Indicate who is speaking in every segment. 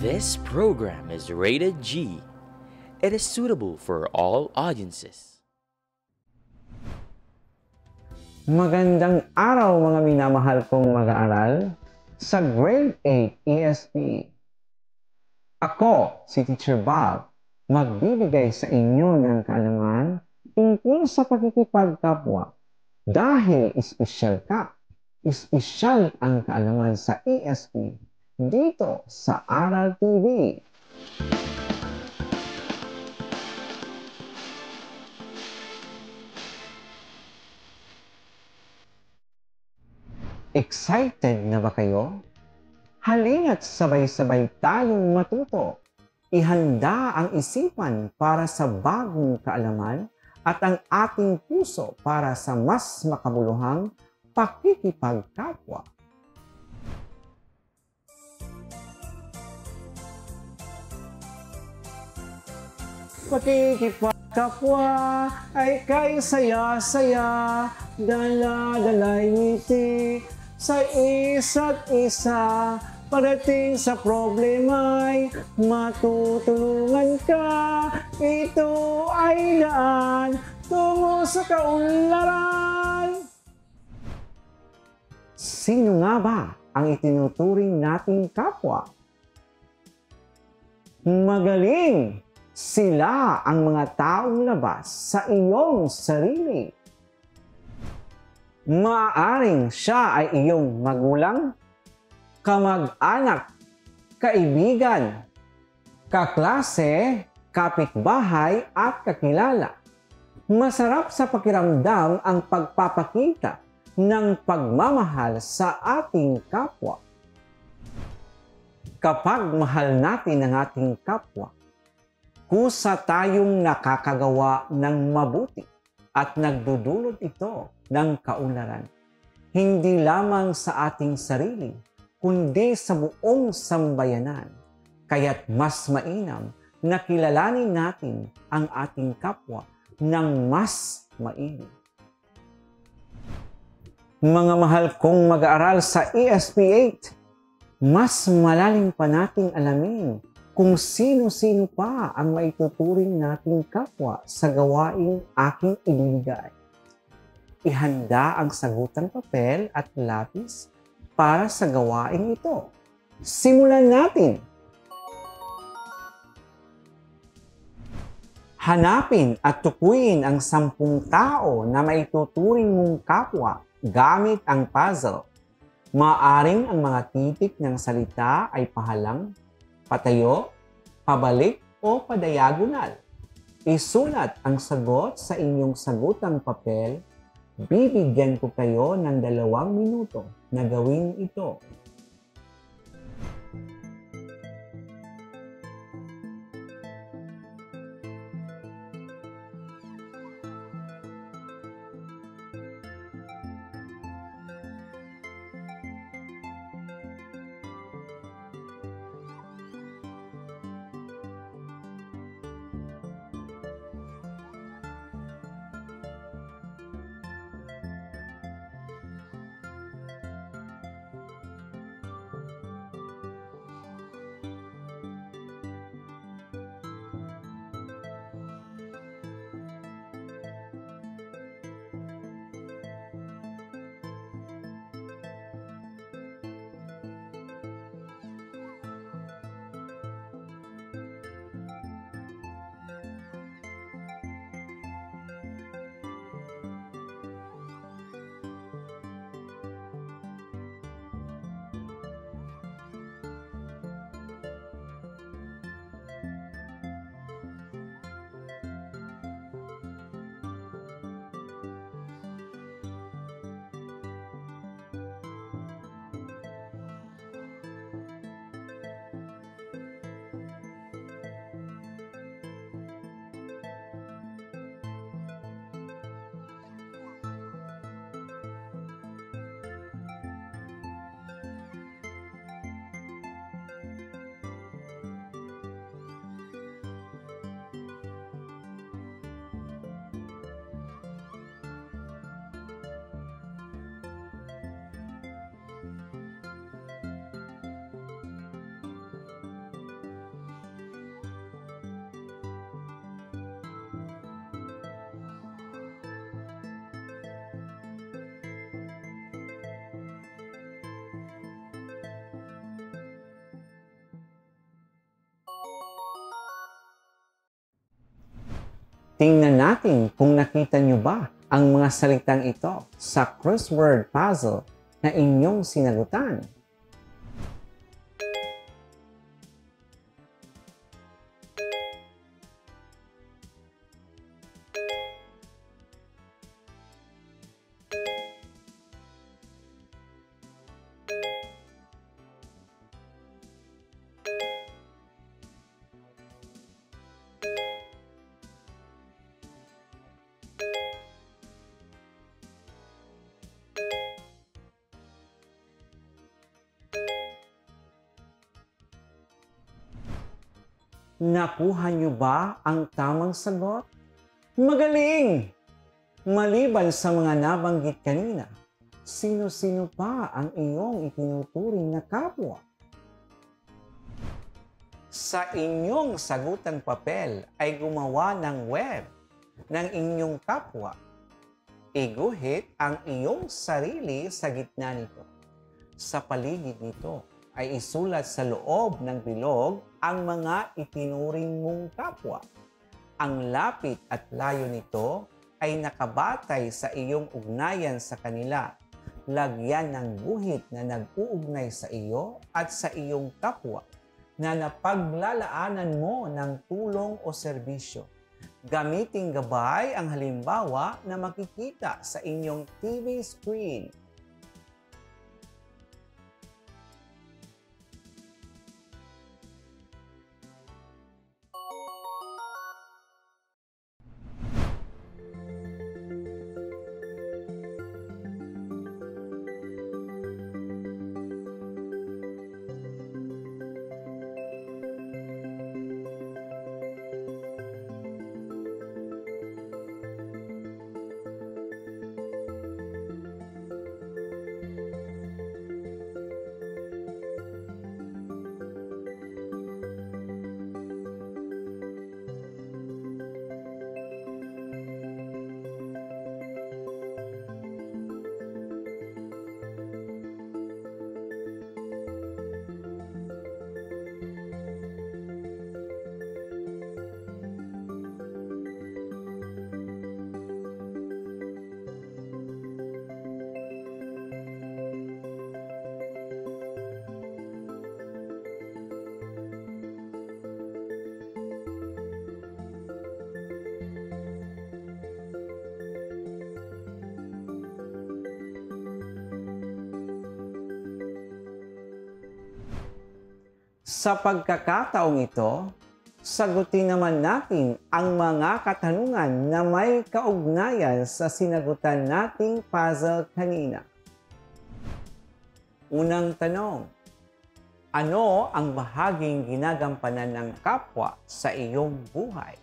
Speaker 1: This program is rated G. It is suitable for all audiences.
Speaker 2: Magandang araw mga minamahal kong mag-aaral sa Grade 8 ESP. Ako, si Teacher Bob, magbibigay sa inyo ng kaalaman tungkol sa pakikipagkapwa. Dahil espesyal ka, espesyal ang kaalaman sa ESP dito sa Aral TV. Excited na ba kayo? Halina't sabay-sabay tayong matuto. Ihanda ang isipan para sa bagong kaalaman at ang ating puso para sa mas makabuluhang pakikipagkapwa. Pakikipagkapwa ay kay saya-saya, dala-dala'y ngiti sa isa't isa. Pagdating sa problema'y matutulungan ka. Ito ay daan tungo sa kaunlaran. Sino nga ba ang itinuturing nating kapwa? Magaling! Sila ang mga taong labas sa iyong sarili. Maaaring siya ay iyong magulang, kamag-anak, kaibigan, kaklase, kapitbahay at kakilala. Masarap sa pakiramdam ang pagpapakita ng pagmamahal sa ating kapwa. Kapag mahal natin ang ating kapwa, kusa tayong nakakagawa ng mabuti at nagdudulot ito ng kaunlaran. Hindi lamang sa ating sarili, kundi sa buong sambayanan. Kaya't mas mainam na kilalanin natin ang ating kapwa ng mas maigi. Mga mahal kong mag-aaral sa ESP 8, mas malalim pa nating alamin kung sino-sino pa ang maituturing nating kapwa sa gawaing aking ibibigay. Ihanda ang sagutang papel at lapis para sa gawaing ito. Simulan natin! Hanapin at tukuyin ang 10 tao na maituturing mong kapwa gamit ang puzzle. Maaring ang mga titik ng salita ay pahalang, patayo, pabalik o padiagonal. Isulat ang sagot sa inyong sagutang papel. Bibigyan ko kayo ng 2 minuto na gawin ito. Tingnan natin kung nakita nyo ba ang mga salitang ito sa crossword puzzle na inyong sinagutan. Nakuha niyo ba ang tamang sagot? Magaling! Maliban sa mga nabanggit kanina, sino-sino pa ang iyong itinuturing na kapwa? Sa inyong sagutang papel ay gumawa ng web ng inyong kapwa. Iguhit ang iyong sarili sa gitna nito. Sa paligid nito ay isulat sa loob ng bilog ang mga itinuring mong kapwa. Ang lapit at layo nito ay nakabatay sa iyong ugnayan sa kanila. Lagyan ng guhit na nag-uugnay sa iyo at sa iyong kapwa na napaglalaanan mo ng tulong o serbisyo. Gamiting gabay ang halimbawa na makikita sa inyong TV screen. Sa pagkakataong ito, sagutin naman natin ang mga katanungan na may kaugnayan sa sinagutan nating puzzle kanina. Unang tanong, ano ang bahaging ginagampanan ng kapwa sa iyong buhay?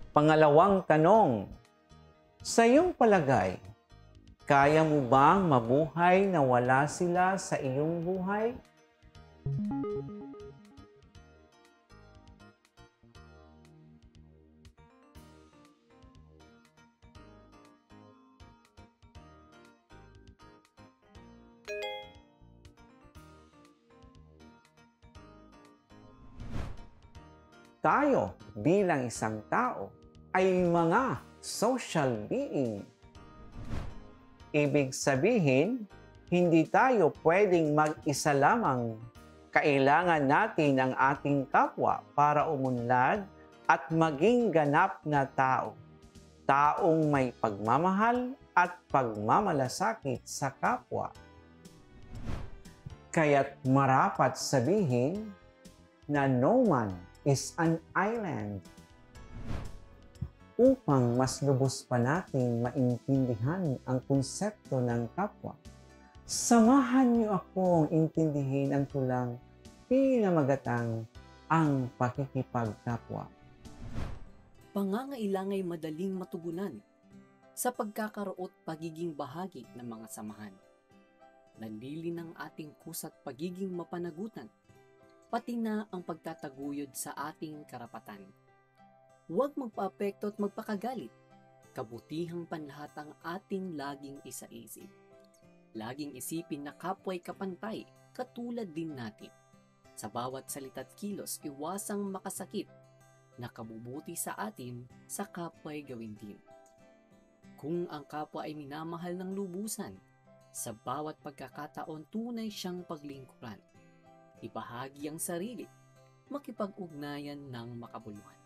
Speaker 2: Pangalawang tanong, sa iyong palagay, kaya mo bang mabuhay na wala sila sa iyong buhay? Tayo bilang isang tao ay mga social being. Ibig sabihin, hindi tayo pwedeng mag-isa lamang. Kailangan natin ang ating kapwa para umunlad at maging ganap na tao. Taong may pagmamahal at pagmamalasakit sa kapwa. Kaya't marapat sabihin na no man is an island. Upang mas lubos pa nating maintindihan ang konsepto ng kapwa, samahan niyo akong intindihin ang tulang pinamagatang ang pakikipagkapwa.
Speaker 3: Pangangailangan ay madaling matugunan sa pagkakaroot pagiging bahagi ng mga samahan. Nandili ng ating kusat pagiging mapanagutan pati na ang pagtataguyod sa ating karapatan. Huwag magpaapekto at magpakagalit. Kabutihang panlahat ang ating laging isaisip. Laging isipin na kapwa'y kapantay, katulad din natin. Sa bawat salita't kilos, iwasang makasakit, na kabubuti sa atin, sa kapwa'y gawin din. Kung ang kapwa ay minamahal ng lubusan, sa bawat pagkakataon tunay siyang paglingkuran. Ibahagi ang sarili, makipag-ugnayan ng makabuluhan.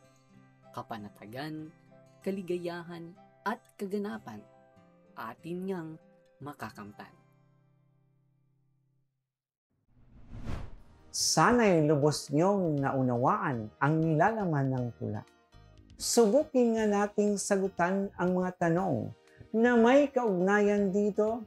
Speaker 3: Kapanatagan, kaligayahan, at kaganapan, atin ngang makakamtan.
Speaker 2: Sana'y lubos niyong naunawaan ang nilalaman ng tula. Subukin nga nating sagutan ang mga tanong na may kaugnayan dito.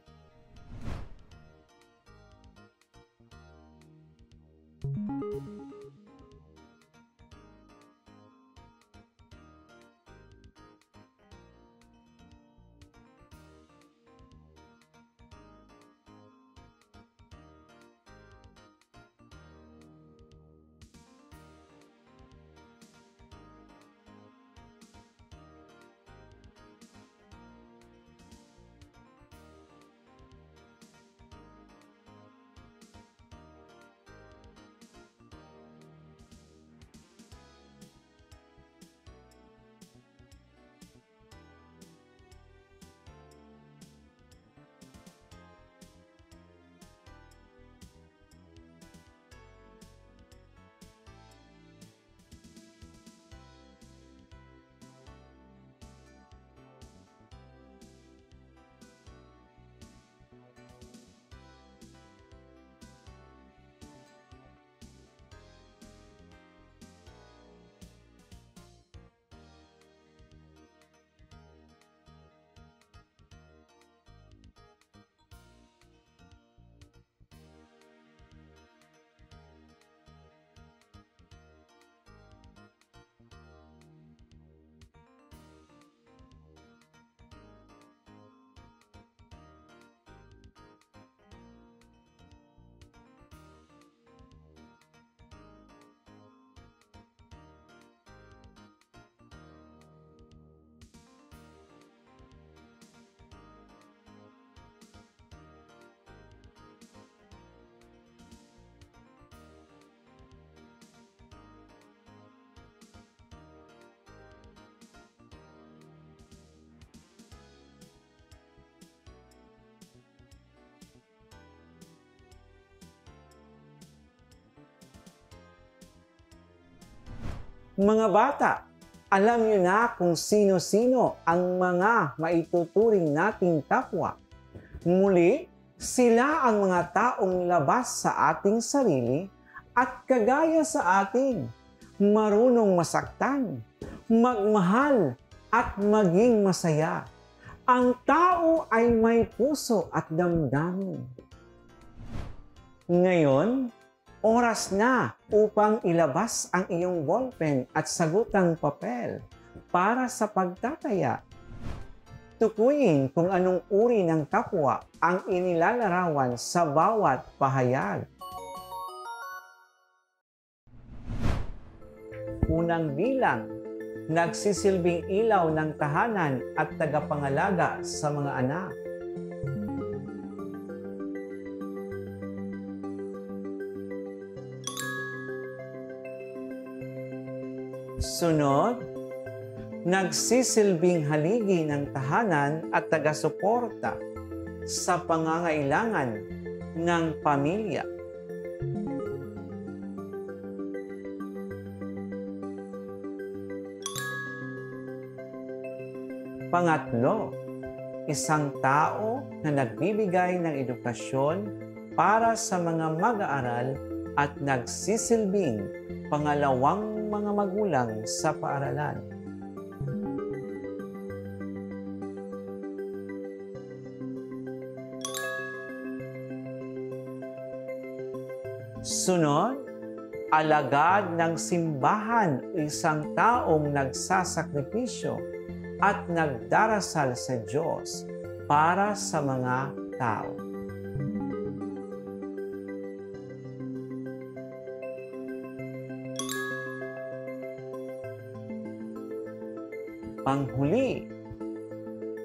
Speaker 2: Mga bata, alam niyo na kung sino-sino ang mga maituturing nating kapwa. Muli, sila ang mga taong labas sa ating sarili at kagaya sa atin, marunong masaktan, magmahal at maging masaya. Ang tao ay may puso at damdamin. Ngayon, oras na upang ilabas ang iyong ballpen at sagutang papel para sa pagtataya. Tukuyin kung anong uri ng kapwa ang inilalarawan sa bawat pahayag. Unang bilang, nagsisilbing ilaw ng tahanan at tagapangalaga sa mga anak. Sunod, nagsisilbing haligi ng tahanan at taga-suporta sa pangangailangan ng pamilya. Pangatlo, isang tao na nagbibigay ng edukasyon para sa mga mag-aaral at nagsisilbing pangalawang mga magulang sa paaralan. Sunod, alagad ng simbahan, isang taong nagsasakripisyo at nagdarasal sa Diyos para sa mga tao. Panghuli,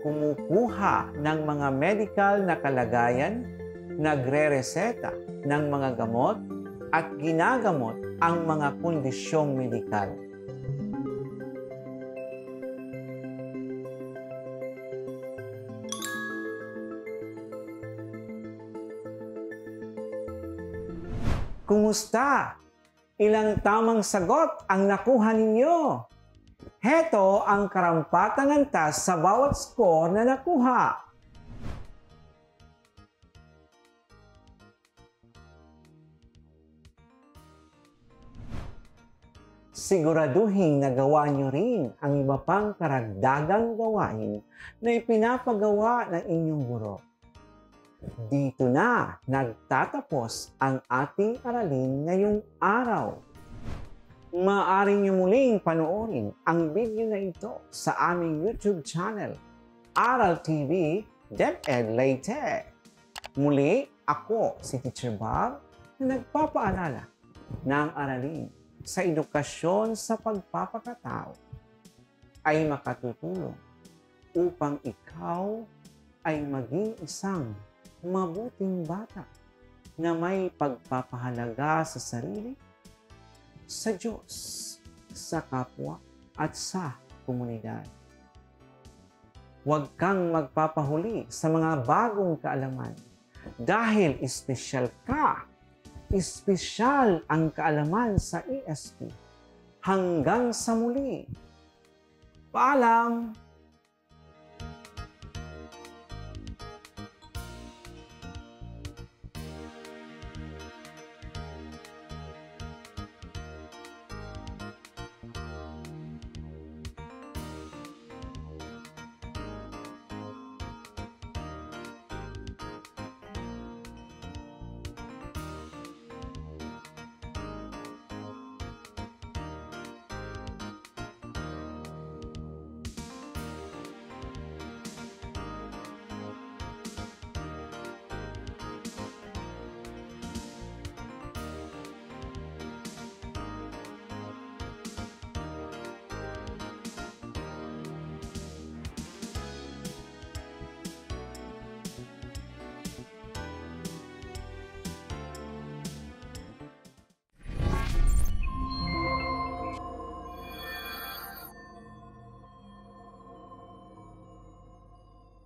Speaker 2: kumukuha ng mga medical na kalagayan, nagre-reseta ng mga gamot at ginagamot ang mga kondisyong medikal. Kumusta? Ilang tamang sagot ang nakuha ninyo? Heto ang karampatang antas sa bawat score na nakuha. Siguraduhin na gawa nyo rin ang iba pang karagdagang gawain na ipinapagawa ng inyong guro. Dito na nagtatapos ang ating aralin ngayong araw. Maaari niyo muling panoorin ang video na ito sa aming YouTube channel, Aral TV DepEd Leyte. Muli, ako si Teacher Bob na nagpapaalala na ang aralin sa edukasyon sa pagpapakatao ay makatutulong upang ikaw ay maging isang mabuting bata na may pagpapahalaga sa sarili, sa Diyos, sa kapwa, at sa komunidad. Huwag kang magpapahuli sa mga bagong kaalaman dahil espesyal ka. Espesyal ang kaalaman sa ESP. Hanggang sa muli. Paalam!